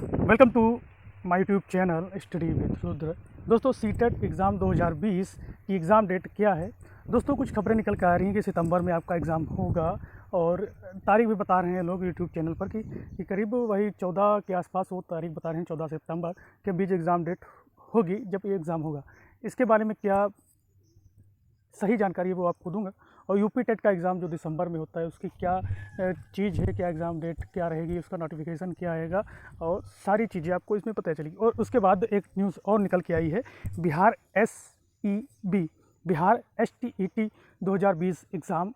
Welcome to my YouTube channel study with Rudra. दोस्तों, CTET exam 2020 की exam date क्या है? दोस्तों, कुछ खबरें निकल के आ रही हैं कि सितंबर में आपका एग्ज़ाम होगा और तारीख भी बता रहे हैं लोग यूट्यूब चैनल पर कि करीब वही 14 के आसपास वो तारीख बता रहे हैं, 14 सितंबर के बीच एग्ज़ाम डेट होगी जब ये एग्ज़ाम होगा। इसके बारे में क्या सही जानकारी है वो आपको दूंगा। और यूपी टेट का एग्ज़ाम जो दिसंबर में होता है उसकी क्या चीज़ है, क्या एग्ज़ाम डेट क्या रहेगी, उसका नोटिफिकेशन क्या आएगा और सारी चीज़ें आपको इसमें पता चलेगी। और उसके बाद एक न्यूज़ और निकल के आई है बिहार STET 2020 एग्ज़ाम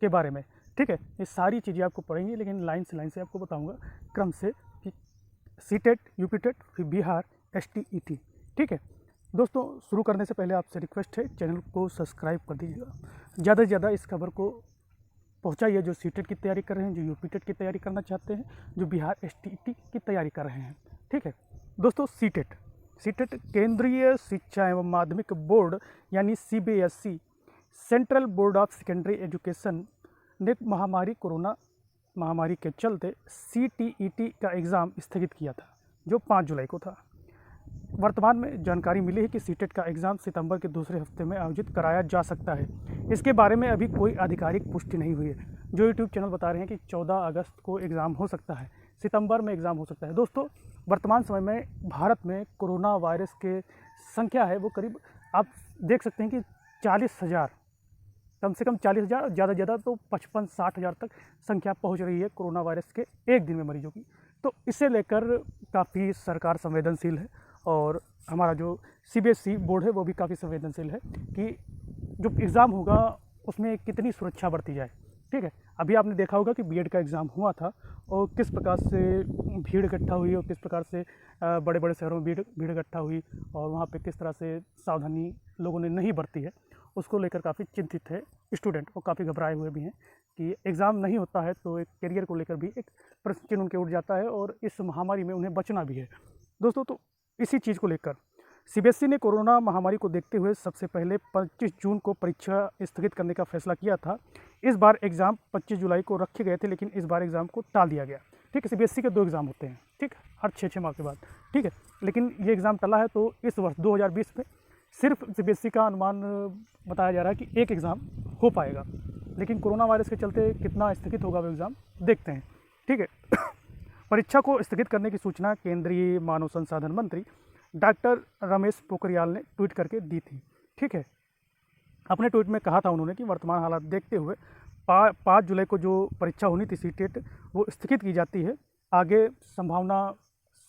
के बारे में। ठीक है, ये सारी चीज़ें आपको पढ़ेंगी, लेकिन लाइन से आपको बताऊँगा क्रम से कि सीटेट, यूपी टेट, फिर बिहार STET। ठीक है दोस्तों, शुरू करने से पहले आपसे रिक्वेस्ट है, चैनल को सब्सक्राइब कर दीजिएगा। ज़्यादा से ज़्यादा इस खबर को पहुंचाइए जो सीटेट की तैयारी कर रहे हैं, जो यूपी टेट की तैयारी करना चाहते हैं, जो बिहार STET की तैयारी कर रहे हैं। ठीक है दोस्तों, सीटेट केंद्रीय शिक्षा एवं माध्यमिक बोर्ड यानी CBSE, central board of secondary education ने कोरोना महामारी के चलते CTET का एग्ज़ाम स्थगित किया था, जो 5 जुलाई को था। वर्तमान में जानकारी मिली है कि सीटेट का एग्ज़ाम सितंबर के दूसरे हफ्ते में आयोजित कराया जा सकता है। इसके बारे में अभी कोई आधिकारिक पुष्टि नहीं हुई है। जो यूट्यूब चैनल बता रहे हैं कि 14 अगस्त को एग्ज़ाम हो सकता है, सितंबर में एग्ज़ाम हो सकता है। दोस्तों, वर्तमान समय में भारत में कोरोना वायरस के संख्या है वो करीब आप देख सकते हैं कि 40,000, कम से कम 40,000, ज़्यादा से ज़्यादा तो 55-60 हज़ार तक संख्या पहुँच रही है कोरोना वायरस के एक दिन में मरीजों की। तो इसे लेकर काफ़ी सरकार संवेदनशील है और हमारा जो CBSE बोर्ड है वो भी काफ़ी संवेदनशील है कि जो एग्ज़ाम होगा उसमें कितनी सुरक्षा बरती जाए। ठीक है, अभी आपने देखा होगा कि बीएड का एग्ज़ाम हुआ था और किस प्रकार से भीड़ इकट्ठा हुई और किस प्रकार से बड़े बड़े शहरों में भीड़ इकट्ठा हुई और वहाँ पे किस तरह से सावधानी लोगों ने नहीं बरती है, उसको लेकर काफ़ी चिंतित है स्टूडेंट और काफ़ी घबराए हुए भी हैं कि एग्ज़ाम नहीं होता है तो एक करियर को लेकर भी एक प्रश्न चिन्ह उनके उठ जाता है और इस महामारी में उन्हें बचना भी है। दोस्तों, तो इसी चीज़ को लेकर CBSE ने कोरोना महामारी को देखते हुए सबसे पहले 25 जून को परीक्षा स्थगित करने का फैसला किया था। इस बार एग्ज़ाम 25 जुलाई को रखे गए थे, लेकिन इस बार एग्ज़ाम को टाल दिया गया। ठीक है, CBSE के 2 एग्ज़ाम होते हैं, ठीक, हर 6-6 माह के बाद। ठीक है, लेकिन ये एग्ज़ाम टला है तो इस वर्ष 2020 में सिर्फ CBSE का अनुमान बताया जा रहा है कि एक एग्ज़ाम हो पाएगा, लेकिन कोरोना वायरस के चलते कितना स्थगित होगा वो एग्ज़ाम देखते हैं। ठीक है परीक्षा को स्थगित करने की सूचना केंद्रीय मानव संसाधन मंत्री डॉक्टर रमेश पोखरियाल ने ट्वीट करके दी थी। ठीक है, अपने ट्वीट में कहा था उन्होंने कि वर्तमान हालात देखते हुए 5 जुलाई को जो परीक्षा होनी थी सीटेट वो स्थगित की जाती है। आगे संभावना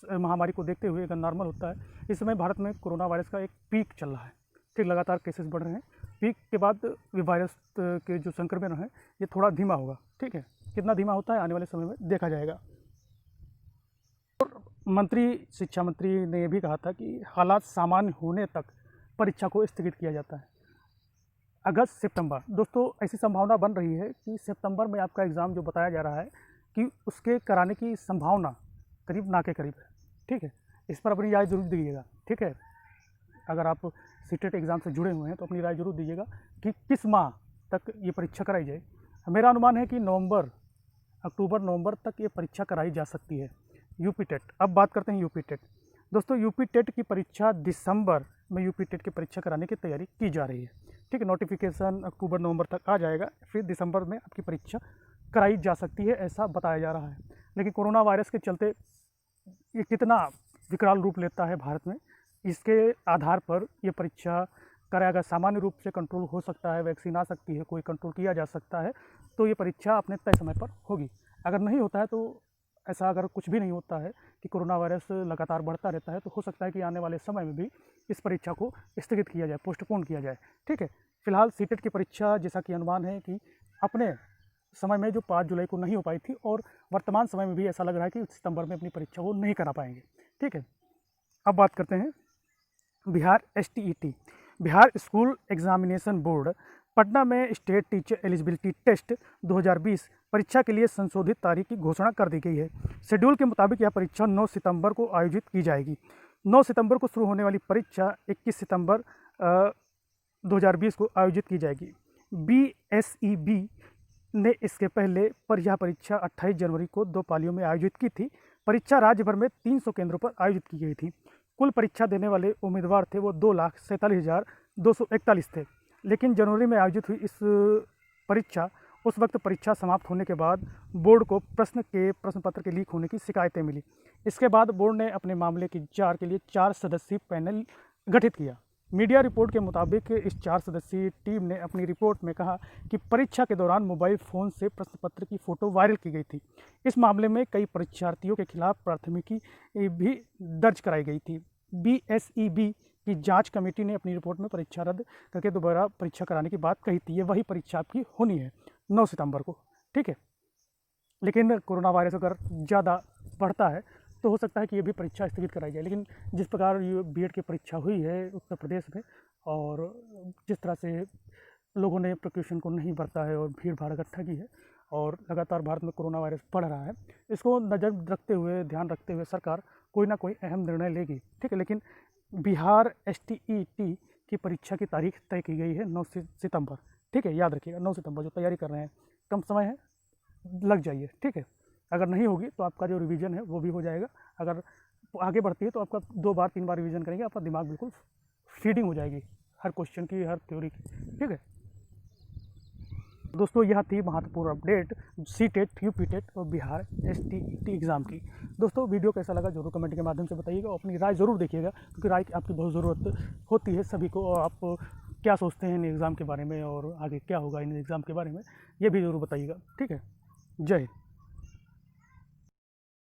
महामारी को देखते हुए अगर नॉर्मल होता है, इस समय भारत में कोरोना वायरस का एक पीक चल रहा है। ठीक, लगातार केसेस बढ़ रहे हैं। पीक के बाद वायरस के जो संक्रमण है ये थोड़ा धीमा होगा। ठीक है, कितना धीमा होता है आने वाले समय में देखा जाएगा। शिक्षा मंत्री ने यह भी कहा था कि हालात सामान्य होने तक परीक्षा को स्थगित किया जाता है। अगस्त सितंबर, दोस्तों ऐसी संभावना बन रही है कि सितंबर में आपका एग्ज़ाम जो बताया जा रहा है कि उसके कराने की संभावना करीब ना के करीब है। ठीक है, इस पर अपनी राय जरूर दीजिएगा। ठीक है, अगर आप सीटेट एग्ज़ाम से जुड़े हुए हैं तो अपनी राय जरूर दीजिएगा कि किस माह तक ये परीक्षा कराई जाए। मेरा अनुमान है कि अक्टूबर नवंबर तक ये परीक्षा कराई जा सकती है। यूपी टेट, अब बात करते हैं यूपी टेट। दोस्तों, यूपी टेट की परीक्षा दिसंबर में यूपी टेट की परीक्षा कराने की तैयारी की जा रही है। ठीक है, नोटिफिकेशन अक्टूबर नवंबर तक आ जाएगा, फिर दिसंबर में आपकी परीक्षा कराई जा सकती है, ऐसा बताया जा रहा है। लेकिन कोरोना वायरस के चलते ये कितना विकराल रूप लेता है भारत में, इसके आधार पर ये परीक्षा कराएगा। सामान्य रूप से कंट्रोल हो सकता है, वैक्सीन आ सकती है, कोई कंट्रोल किया जा सकता है, तो ये परीक्षा अपने तय समय पर होगी। अगर नहीं होता है तो ऐसा अगर कुछ भी नहीं होता है कि कोरोना वायरस लगातार बढ़ता रहता है, तो हो सकता है कि आने वाले समय में भी इस परीक्षा को स्थगित किया जाए, पोस्टपोन किया जाए। ठीक है, फिलहाल सीटेट की परीक्षा जैसा कि अनुमान है कि अपने समय में जो 5 जुलाई को नहीं हो पाई थी और वर्तमान समय में भी ऐसा लग रहा है कि सितंबर में अपनी परीक्षा को नहीं करा पाएंगे। ठीक है, अब बात करते हैं Bihar STET। Bihar school examination board Patna में स्टेट टीचर एलिजिबिलिटी टेस्ट 2020 परीक्षा के लिए संशोधित तारीख की घोषणा कर दी गई है। शेड्यूल के मुताबिक यह परीक्षा 9 सितंबर को आयोजित की जाएगी। 9 सितंबर को शुरू होने वाली परीक्षा 21 सितंबर 2020 को आयोजित की जाएगी। BSEB ने इसके पहले पर यह परीक्षा 28 जनवरी को 2 पालियों में आयोजित की थी। परीक्षा राज्य भर में 300 केंद्रों पर आयोजित की गई थी। कुल परीक्षा देने वाले उम्मीदवार थे वो 2,47,241 थे। लेकिन जनवरी में आयोजित हुई इस परीक्षा उस वक्त परीक्षा समाप्त होने के बाद बोर्ड को प्रश्न पत्र के लीक होने की शिकायतें मिली। इसके बाद बोर्ड ने अपने मामले की जांच के लिए 4 सदस्यीय पैनल गठित किया। मीडिया रिपोर्ट के मुताबिक इस 4 सदस्यीय टीम ने अपनी रिपोर्ट में कहा कि परीक्षा के दौरान मोबाइल फ़ोन से प्रश्न पत्र की फ़ोटो वायरल की गई थी। इस मामले में कई परीक्षार्थियों के खिलाफ प्राथमिकी भी दर्ज कराई गई थी। BSEB की जांच कमेटी ने अपनी रिपोर्ट में परीक्षा रद्द करके दोबारा परीक्षा कराने की बात कही थी। ये वही परीक्षा आपकी होनी है 9 सितंबर को, ठीक है। लेकिन कोरोना वायरस अगर ज़्यादा बढ़ता है तो हो सकता है कि ये भी परीक्षा स्थगित कराई जाए। लेकिन जिस प्रकार ये बीएड की परीक्षा हुई है उत्तर प्रदेश में, और जिस तरह से लोगों ने प्रिकॉशन को नहीं बरता है और भीड़ भाड़ इकट्ठा की है, और लगातार भारत में कोरोना वायरस बढ़ रहा है, इसको नज़र रखते हुए, ध्यान रखते हुए सरकार कोई ना कोई अहम निर्णय लेगी, ठीक है। लेकिन बिहार STET की परीक्षा की तारीख तय की गई है 9 सितंबर, ठीक है। याद रखिएगा 9 सितंबर, जो तैयारी कर रहे हैं, कम समय है, लग जाइए, ठीक है। अगर नहीं होगी तो आपका जो रिवीजन है वो भी हो जाएगा। अगर आगे बढ़ती है तो आपका 2 बार 3 बार रिवीजन करेंगे, आपका दिमाग बिल्कुल फीडिंग हो जाएगी हर क्वेश्चन की, हर थ्योरी की, ठीक है। दोस्तों यह थी महत्वपूर्ण अपडेट CTET, UPTET और बिहार STET एग्ज़ाम की। दोस्तों वीडियो कैसा लगा जरूर कमेंट के माध्यम से बताइएगा और अपनी राय ज़रूर देखिएगा, क्योंकि राय की आपकी बहुत ज़रूरत होती है सभी को। और आप क्या सोचते हैं इन एग्ज़ाम के बारे में और आगे क्या होगा इन एग्ज़ाम के बारे में, ये भी ज़रूर बताइएगा, ठीक है। जय हिंद।